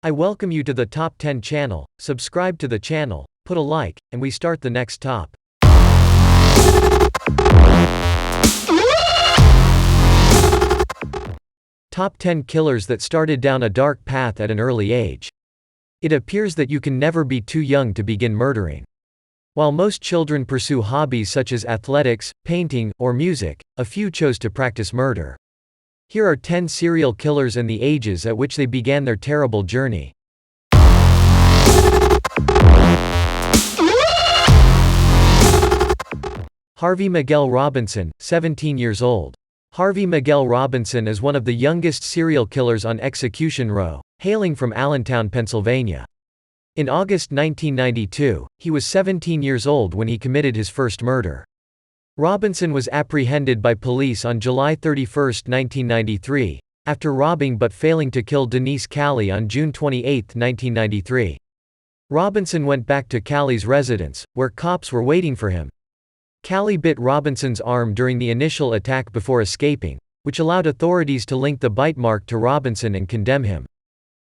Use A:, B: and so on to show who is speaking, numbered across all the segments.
A: I welcome you to the Top 10 channel. Subscribe to the channel, put a like, and we start the next top. Top 10 killers that started down a dark path at an early age. It appears that you can never be too young to begin murdering. While most children pursue hobbies such as athletics, painting, or music, a few chose to practice murder. Here are 10 serial killers and the ages at which they began their terrible journey. Harvey Miguel Robinson, 17 years old. Harvey Miguel Robinson is one of the youngest serial killers on execution row, hailing from Allentown, Pennsylvania. In August 1992, he was 17 years old when he committed his first murder. Robinson was apprehended by police on July 31, 1993, after robbing but failing to kill Denise Calley on June 28, 1993. Robinson went back to Calley's residence, where cops were waiting for him. Calley bit Robinson's arm during the initial attack before escaping, which allowed authorities to link the bite mark to Robinson and condemn him.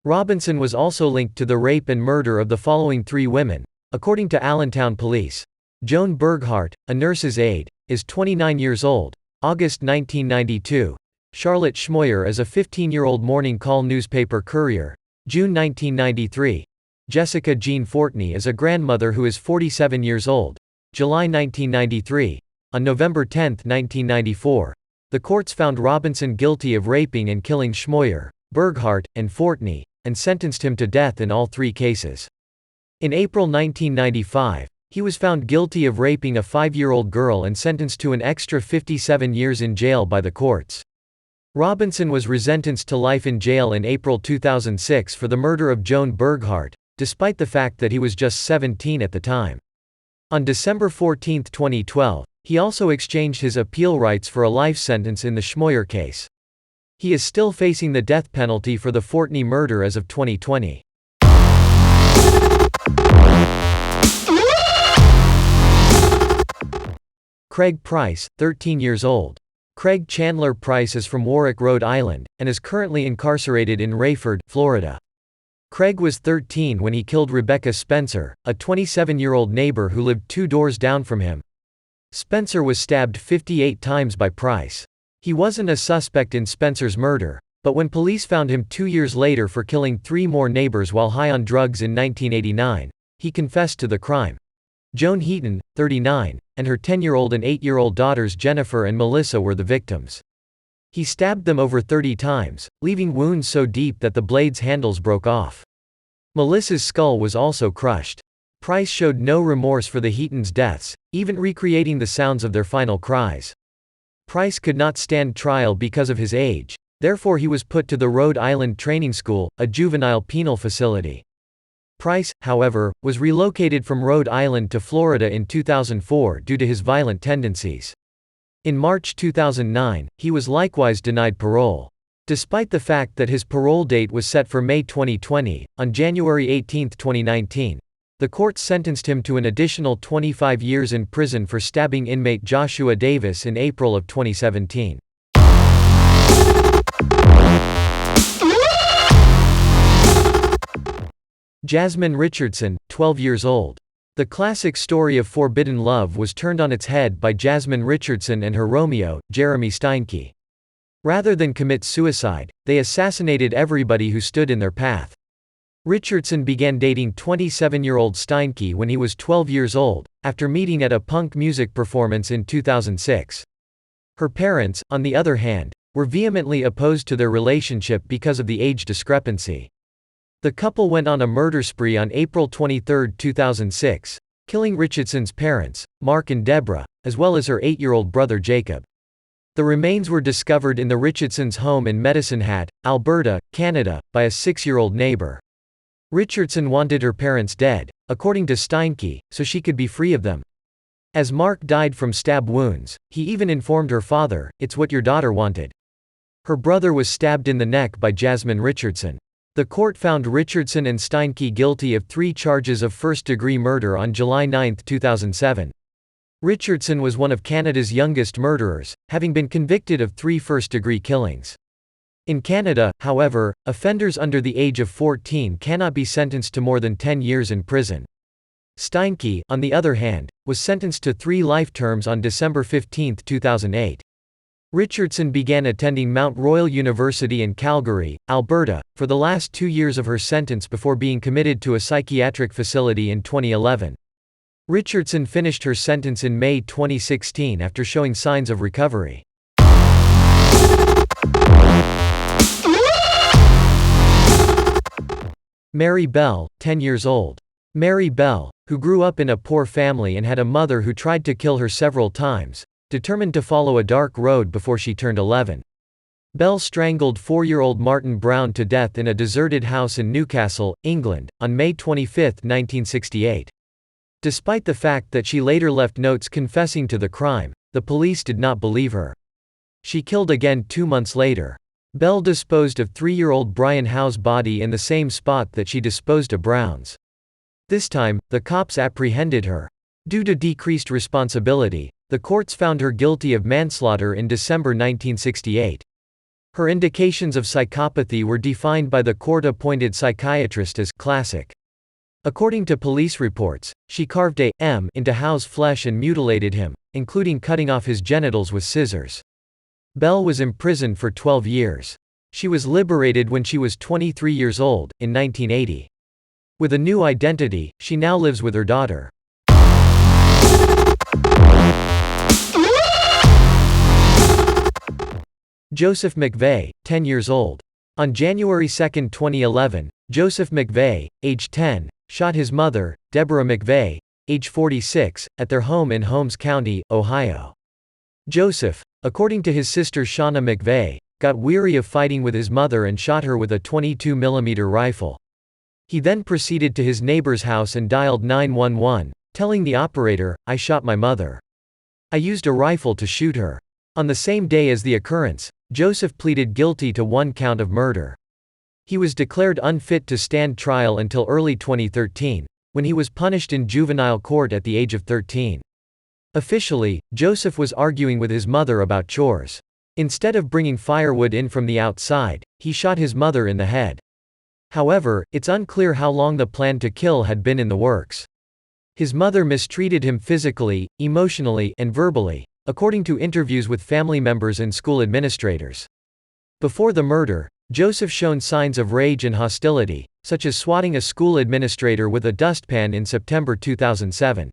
A: Robinson was also linked to the rape and murder of the following 3 women, according to Allentown police. Joan Burghart, a nurse's aide, is 29 years old, August 1992. Charlotte Schmoyer is a 15-year-old morning call newspaper courier, June 1993. Jessica Jean Fortney is a grandmother who is 47 years old, July 1993. On November 10, 1994, the courts found Robinson guilty of raping and killing Schmoyer, Burghart, and Fortney, and sentenced him to death in all 3 cases. In April 1995, he was found guilty of raping a 5-year-old girl and sentenced to an extra 57 years in jail by the courts. Robinson was resentenced to life in jail in April 2006 for the murder of Joan Burghart, despite the fact that he was just 17 at the time. On December 14, 2012, he also exchanged his appeal rights for a life sentence in the Schmoyer case. He is still facing the death penalty for the Fortney murder as of 2020. Craig Price, 13 years old. Craig Chandler Price is from Warwick, Rhode Island, and is currently incarcerated in Rayford, Florida. Craig was 13 when he killed Rebecca Spencer, a 27-year-old neighbor who lived 2 doors down from him. Spencer was stabbed 58 times by Price. He wasn't a suspect in Spencer's murder, but when police found him 2 years later for killing 3 more neighbors while high on drugs in 1989, he confessed to the crime. Joan Heaton, 39, and her 10-year-old and 8-year-old daughters Jennifer and Melissa were the victims. He stabbed them over 30 times, leaving wounds so deep that the blade's handles broke off. Melissa's skull was also crushed. Price showed no remorse for the Heatons' deaths, even recreating the sounds of their final cries. Price could not stand trial because of his age, therefore he was put to the Rhode Island Training School, a juvenile penal facility. Price, however, was relocated from Rhode Island to Florida in 2004 due to his violent tendencies. In March 2009, he was likewise denied parole. Despite the fact that his parole date was set for May 2020, on January 18, 2019, the courts sentenced him to an additional 25 years in prison for stabbing inmate Joshua Davis in April of 2017. Jasmine Richardson, 12 years old. The classic story of forbidden love was turned on its head by Jasmine Richardson and her Romeo, Jeremy Steinke. Rather than commit suicide, they assassinated everybody who stood in their path. Richardson began dating 27-year-old Steinke when he was 12 years old, after meeting at a punk music performance in 2006. Her parents, on the other hand, were vehemently opposed to their relationship because of the age discrepancy. The couple went on a murder spree on April 23, 2006, killing Richardson's parents, Mark and Deborah, as well as her 8-year-old brother Jacob. The remains were discovered in the Richardsons' home in Medicine Hat, Alberta, Canada, by a 6-year-old neighbor. Richardson wanted her parents dead, according to Steinke, so she could be free of them. As Mark died from stab wounds, he even informed her father, "It's what your daughter wanted." Her brother was stabbed in the neck by Jasmine Richardson. The court found Richardson and Steinke guilty of 3 charges of first-degree murder on July 9, 2007. Richardson was one of Canada's youngest murderers, having been convicted of 3 first-degree killings. In Canada, however, offenders under the age of 14 cannot be sentenced to more than 10 years in prison. Steinke, on the other hand, was sentenced to 3 life terms on December 15, 2008. Richardson began attending Mount Royal University in Calgary, Alberta, for the last 2 years of her sentence before being committed to a psychiatric facility in 2011. Richardson finished her sentence in May 2016 after showing signs of recovery. Mary Bell, 10 years old. Mary Bell, who grew up in a poor family and had a mother who tried to kill her several times, determined to follow a dark road before she turned 11. Bell strangled 4-year-old Martin Brown to death in a deserted house in Newcastle, England, on May 25, 1968. Despite the fact that she later left notes confessing to the crime, the police did not believe her. She killed again 2 months later. Bell disposed of 3-year-old Brian Howe's body in the same spot that she disposed of Brown's. This time, the cops apprehended her. Due to decreased responsibility, the courts found her guilty of manslaughter in December 1968. Her indications of psychopathy were defined by the court-appointed psychiatrist as classic. According to police reports, she carved a M into Howe's flesh and mutilated him, including cutting off his genitals with scissors. Bell was imprisoned for 12 years. She was liberated when she was 23 years old, in 1980. With a new identity, she now lives with her daughter. Joseph McVeigh, 10 years old. On January 2, 2011, Joseph McVeigh, age 10, shot his mother, Deborah McVeigh, age 46, at their home in Holmes County, Ohio. Joseph, according to his sister Shauna McVeigh, got weary of fighting with his mother and shot her with a 22mm rifle. He then proceeded to his neighbor's house and dialed 911, telling the operator, "I shot my mother. I used a rifle to shoot her." On the same day as the occurrence, Joseph pleaded guilty to 1 count of murder. He was declared unfit to stand trial until early 2013, when he was punished in juvenile court at the age of 13. Officially, Joseph was arguing with his mother about chores. Instead of bringing firewood in from the outside, he shot his mother in the head. However, it's unclear how long the plan to kill had been in the works. His mother mistreated him physically, emotionally, and verbally, according to interviews with family members and school administrators. Before the murder, Joseph shown signs of rage and hostility, such as swatting a school administrator with a dustpan in September 2007.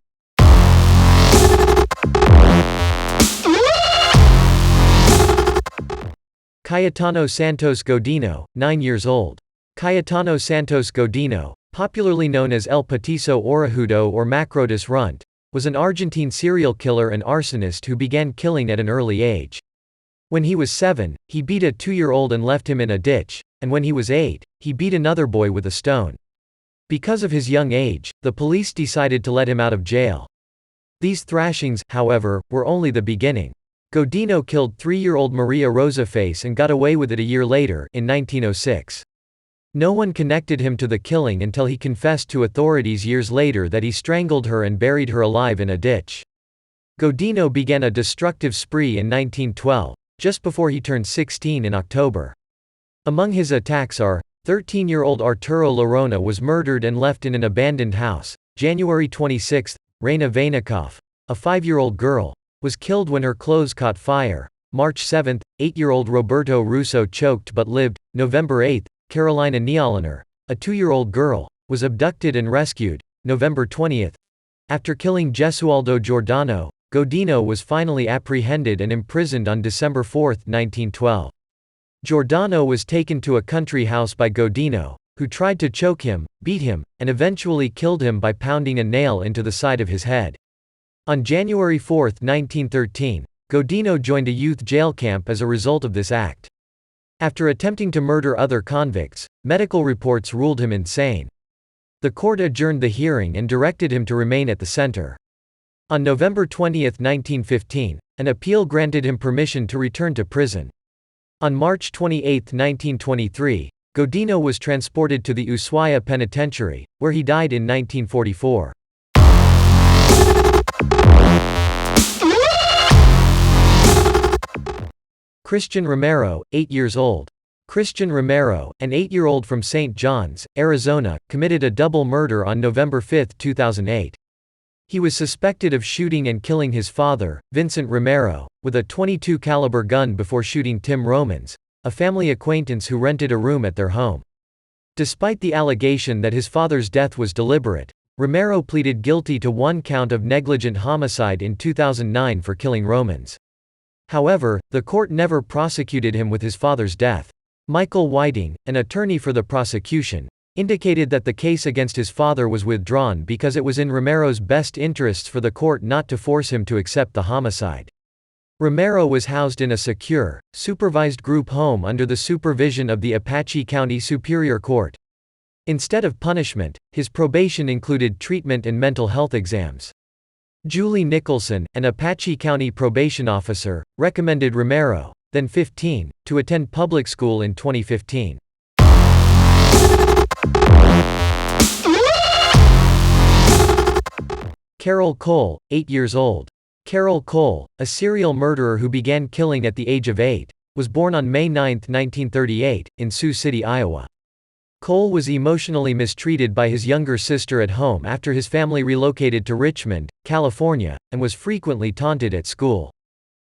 A: Cayetano Santos Godinho, 9 years old. Cayetano Santos Godinho, popularly known as El Petiso Orejudo or Macrodus Runt, was an Argentine serial killer and arsonist who began killing at an early age. When he was 7, he beat a 2-year-old and left him in a ditch, and when he was 8, he beat another boy with a stone. Because of his young age, the police decided to let him out of jail. These thrashings, however, were only the beginning. Godinho killed 3-year-old Maria Rosaface and got away with it a year later, in 1906. No one connected him to the killing until he confessed to authorities years later that he strangled her and buried her alive in a ditch. Godinho began a destructive spree in 1912, just before he turned 16 in October. Among his attacks are, 13-year-old Arturo Lorona was murdered and left in an abandoned house. January 26, Reina Vainikoff, a 5-year-old girl, was killed when her clothes caught fire. March 7, 8-year-old Roberto Russo choked but lived. November 8, Carolina Nealiner, a 2-year-old girl, was abducted and rescued. November 20. After killing Gesualdo Giordano, Godinho was finally apprehended and imprisoned on December 4, 1912. Giordano was taken to a country house by Godinho, who tried to choke him, beat him, and eventually killed him by pounding a nail into the side of his head. On January 4, 1913, Godinho joined a youth jail camp as a result of this act. After attempting to murder other convicts, medical reports ruled him insane. The court adjourned the hearing and directed him to remain at the center. On November 20, 1915, an appeal granted him permission to return to prison. On March 28, 1923, Godinho was transported to the Ushuaia Penitentiary, where he died in 1944. Christian Romero, 8 years old. Christian Romero, an 8-year-old from St. John's, Arizona, committed a double murder on November 5, 2008. He was suspected of shooting and killing his father, Vincent Romero, with a .22 caliber gun before shooting Tim Romans, a family acquaintance who rented a room at their home. Despite the allegation that his father's death was deliberate, Romero pleaded guilty to one count of negligent homicide in 2009 for killing Romans. However, the court never prosecuted him with his father's death. Michael Whiting, an attorney for the prosecution, indicated that the case against his father was withdrawn because it was in Romero's best interests for the court not to force him to accept the homicide. Romero was housed in a secure, supervised group home under the supervision of the Apache County Superior Court. Instead of punishment, his probation included treatment and mental health exams. Julie Nicholson, an Apache County probation officer, recommended Romero, then 15, to attend public school in 2015. Carol Cole, 8 years old. Carol Cole, a serial murderer who began killing at the age of 8, was born on May 9, 1938, in Sioux City, Iowa. Cole was emotionally mistreated by his younger sister at home after his family relocated to Richmond, California, and was frequently taunted at school.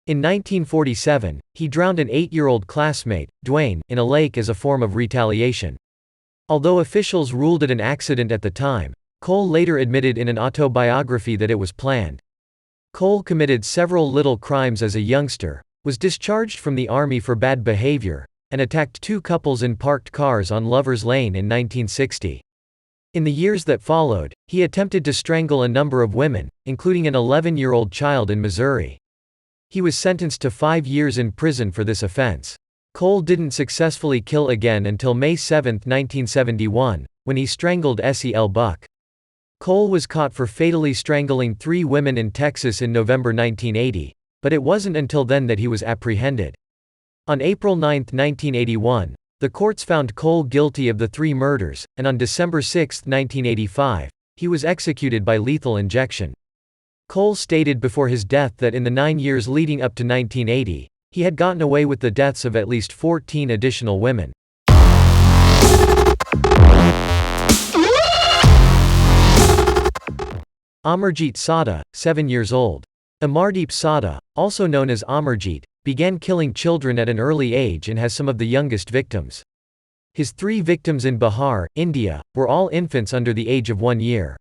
A: In 1947, he drowned an 8-year-old classmate, Dwayne, in a lake as a form of retaliation. Although officials ruled it an accident at the time, Cole later admitted in an autobiography that it was planned. Cole committed several little crimes as a youngster, was discharged from the Army for bad behavior, and attacked 2 couples in parked cars on Lover's Lane in 1960. In the years that followed, he attempted to strangle a number of women, including an 11-year-old child in Missouri. He was sentenced to 5 years in prison for this offense. Cole didn't successfully kill again until May 7, 1971, when he strangled Essie L. Buck. Cole was caught for fatally strangling 3 women in Texas in November 1980, but it wasn't until then that he was apprehended. On April 9, 1981, the courts found Cole guilty of the 3 murders, and on December 6, 1985, he was executed by lethal injection. Cole stated before his death that in the 9 years leading up to 1980, he had gotten away with the deaths of at least 14 additional women. Amarjeet Sada, 7 years old. Amarjeet Sada, also known as Amarjeet, began killing children at an early age and has some of the youngest victims. His 3 victims in Bihar, India, were all infants under the age of 1 year.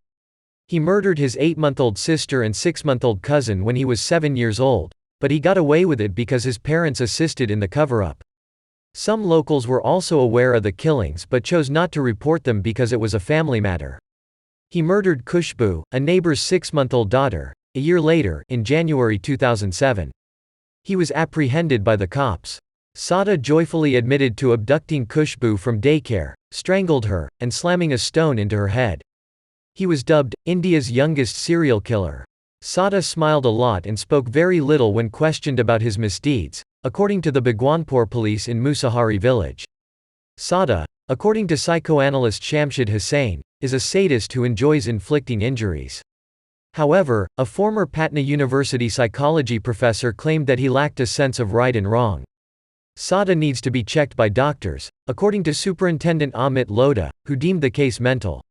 A: He murdered his 8-month-old sister and 6-month-old cousin when he was 7 years old, but he got away with it because his parents assisted in the cover-up. Some locals were also aware of the killings but chose not to report them because it was a family matter. He murdered Khushbu, a neighbor's 6-month-old daughter, a year later, in January 2007. He was apprehended by the cops. Sada joyfully admitted to abducting Khushbu from daycare, strangled her, and slamming a stone into her head. He was dubbed India's youngest serial killer. Sada smiled a lot and spoke very little when questioned about his misdeeds, according to the Bhagwanpur police in Musahari village. Sada, according to psychoanalyst Shamshad Hussain, is a sadist who enjoys inflicting injuries. However, a former Patna University psychology professor claimed that he lacked a sense of right and wrong. Sada needs to be checked by doctors, according to Superintendent Amit Lodha, who deemed the case mental.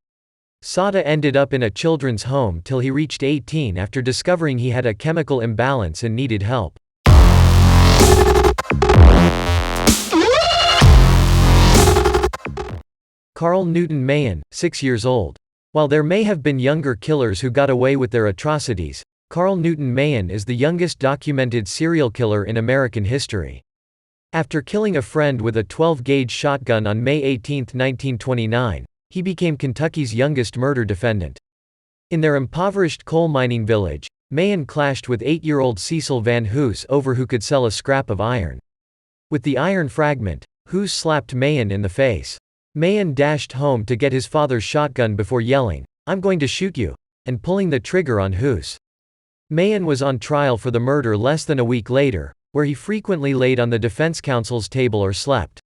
A: Sada ended up in a children's home till he reached 18 after discovering he had a chemical imbalance and needed help. Carl Newton Mahan, 6 years old. While there may have been younger killers who got away with their atrocities, Carl Newton Mahan is the youngest documented serial killer in American history. After killing a friend with a 12-gauge shotgun on May 18, 1929, he became Kentucky's youngest murder defendant. In their impoverished coal mining village, Mahan clashed with 8-year-old Cecil Van Hoos over who could sell a scrap of iron. With the iron fragment, Hoos slapped Mahan in the face. Mahan dashed home to get his father's shotgun before yelling, "I'm going to shoot you," and pulling the trigger on Hoos. Mahan was on trial for the murder less than a week later, where he frequently laid on the defense counsel's table or slept.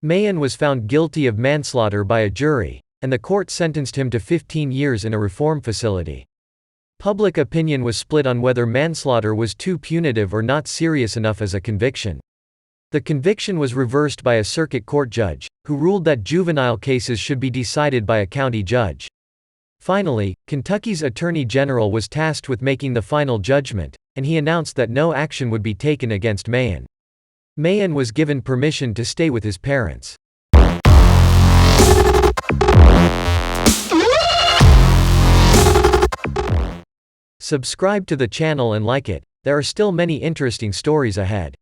A: Mahan was found guilty of manslaughter by a jury, and the court sentenced him to 15 years in a reform facility. Public opinion was split on whether manslaughter was too punitive or not serious enough as a conviction. The conviction was reversed by a circuit court judge, who ruled that juvenile cases should be decided by a county judge. Finally, Kentucky's Attorney General was tasked with making the final judgment, and he announced that no action would be taken against Mahan. Mahan was given permission to stay with his parents. Subscribe to the channel and like it. There are still many interesting stories ahead.